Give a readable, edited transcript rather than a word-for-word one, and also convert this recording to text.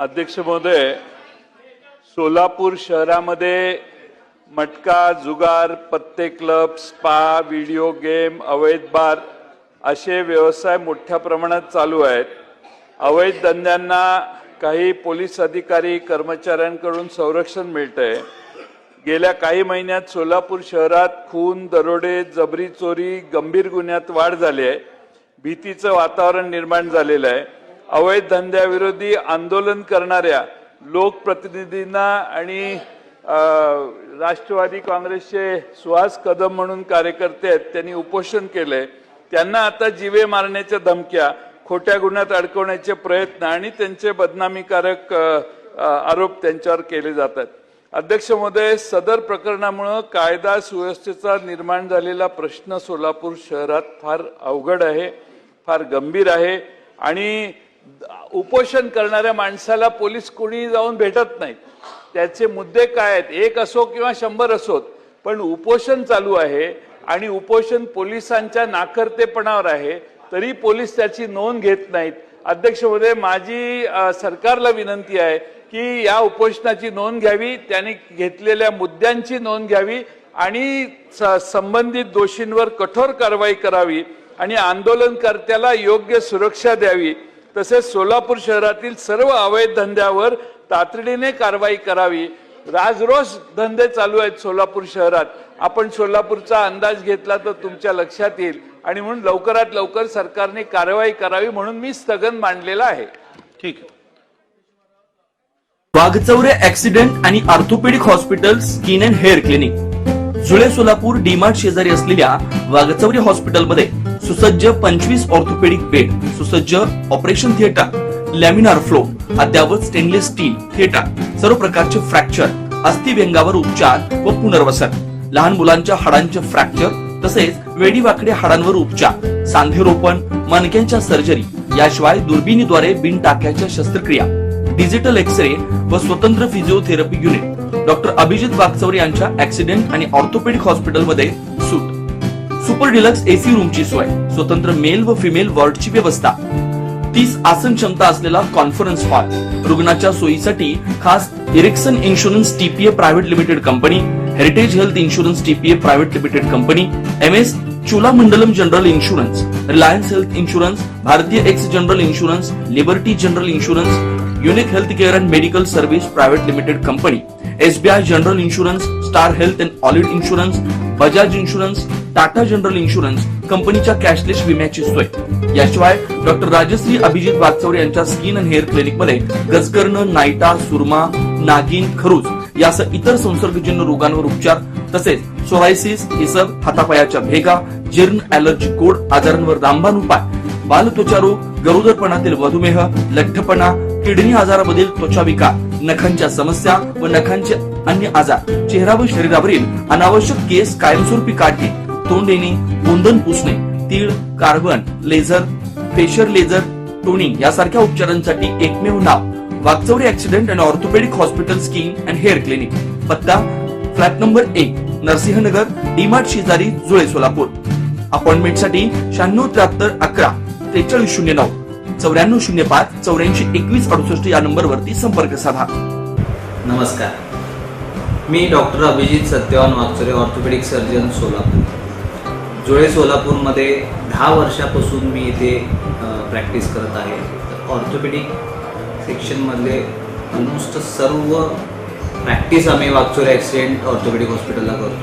अध्यक्ष महोदय, सोलापूर शहरामध्ये मटका, जुगार, पत्ते क्लब, स्पा, व्हिडिओ गेम, अवैध बार असे व्यवसाय मोठ्या प्रमाणात चालू आहेत। अवैध धंद्यांना काही पोलीस अधिकारी कर्मचाऱ्यांकडून संरक्षण मिळतंय। गेल्या काही महिन्यात सोलापूर शहरात खून, दरोडे, जबरी चोरी, गंभीर गुन्ह्यात वाढ झाली आहे। भीतीचं वातावरण निर्माण झालेलं आहे। अवैध धंद्याविरोधी आंदोलन करणाऱ्या लोकप्रतिनिधींना आणि राष्ट्रवादी काँग्रेसचे सुहास कदम म्हणून कार्यकर्ते आहेत, त्यांनी उपोषण केले। त्यांना आता जीवे मारण्याच्या धमक्या, खोट्या गुन्ह्यात अडकवण्याचे प्रयत्न आणि त्यांचे बदनामीकारक आरोप त्यांच्यावर केले जातात। अध्यक्ष महोदय, सदर प्रकरणामुळे कायदा सुव्यवस्थेचा निर्माण झालेला प्रश्न सोलापूर शहरात फार अवघड आहे, फार गंभीर आहे आणि उपोषण करणाऱ्या माणसाला पोलीस कोणी जाऊन भेटत नाहीत। त्याचे मुद्दे काय आहेत, एक असो किंवा 100 असोत, पण उपोषण चालू आहे आणि उपोषण पोलिसांच्या नाकर्तेपणावर आहे, तरी पोलीस त्याची नोंद घेत नाहीत। अध्यक्ष महोदय, माझी सरकारला विनंती आहे की या उपोषणाची नोंद घ्यावी, त्यांनी घेतलेल्या मुद्द्यांची नोंद घ्यावी आणि संबंधित दोषींवर कठोर कारवाई करावी आणि आंदोलनकर्त्याला योग्य सुरक्षा द्यावी। तसेच सोलापूर शहरातील सर्व अवैध धंद्यावर तातडीने कारवाई करावी। राजरोस धंदे चालू आहेत सोलापूर शहरात। आपण सोलापूरचा अंदाज घेतला तर तुमच्या लक्षात येईल आणि म्हणून लवकरात लवकर सरकारने कारवाई करावी म्हणून मी स्थगन मांडलेला आहे। ठीक आहे। वाघचौरे ऍक्सिडेंट आणि orthopaedic hospital skin and hair clinic, जुळे सोलापूर डीमार्ट शेजारी असलेल्या वाघचौरे हॉस्पिटलमध्ये सुसज्ज 25 ऑर्थोपेडिक बेड, सुसज्ज ऑपरेशन थिएटर, लॅमिनार फ्लो, अद्यावत स्टेनलेस स्टील थिएटर, सर्व प्रकारचे फ्रॅक्चर, अस्थिव्यंगावर उपचार व पुनर्वसन, लहान मुलांच्या हाडांचे फ्रॅक्चर तसेच वेडीवाकड्या हाडांवर उपचार, सांधेरोपण, मणक्यांच्या सर्जरी, याशिवाय दुर्बिणीद्वारे बिन टाक्याच्या शस्त्रक्रिया, डिजिटल एक्सरे व स्वतंत्र physiotherapy unit. Doctor Abhijit Waghchaure यांच्या ऍक्सिडेंट आणि ऑर्थोपेडिक हॉस्पिटलमध्ये सूट, सुपर डिलक्स एसी रूमची सोय, स्वतंत्र मेल व फिमेल वॉर्डची व्यवस्था, 30 आसन क्षमता असलेला कॉन्फरन्स हॉल, रुग्णाच्या सोयीसाठी खास Ericson insurance TPA private limited company, Heritage health insurance TPA private limited company, MS Cholamandalam general insurance, Reliance health insurance, Bharatiya AXA general insurance, Liberty general insurance, Unique health care and medical service private limited company, SBI general insurance, Star health and allied insurance, Bajaj insurance, Tata general insurance कंपनीच्या cashless विम्याची सोय। याशिवाय doctor Rajshri Abhijit Waghchaure यांच्या skin and hair clinic मध्ये गजकर्ण, नायटा, सुरमा, नागिन, खरूज यासह इतर संसर्गजन्य रोगांवर उपचार, तसेच सोरायसिस, इसब, हातापायाच्या भेगा, जीर्ण, ॲलर्जी, गोड आजारांवर रामबाण उपाय, बालत्वचा रोग, गरोदरपणातील मधुमेह, लठ्ठपणा, किडनी आजारामधील त्वचा विकार, नखांच्या समस्या व नखांचे अन्य आजार, चेहरा व शरीरावरील अनावश्यक केस कायमस्वरूपी काढणे, तोंड येणे, गोंधन पुसणे, तीळ, carbon, laser, facial laser, toning यासारख्या उपचारांसाठी एकमेव नाव Waghchaure accident and orthopaedic hospital skin and hair clinic. पत्ता फ्लॅट नंबर 1, नरसिंहनगर, डीमार्ट शेजारी, जुळे, सोलापूर। अपॉइंटमेंटसाठी 9673 11 4309 9405 84 21 68 या नंबरवरती संपर्क साधा। नमस्कार, मी doctor Abhijit Satyavan Waghchaure, orthopaedic surgeon, Solapur. Jule सोलापूरमध्ये 10 वर्षापासून मी इथे प्रॅक्टिस करत आहे। ऑर्थोपेडिक सेक्शनमधले ऑलमोस्ट सर्व प्रॅक्टिस आम्ही वाघचौरे ॲक्सिडेंट ऑर्थोपेडिक हॉस्पिटलला करतो।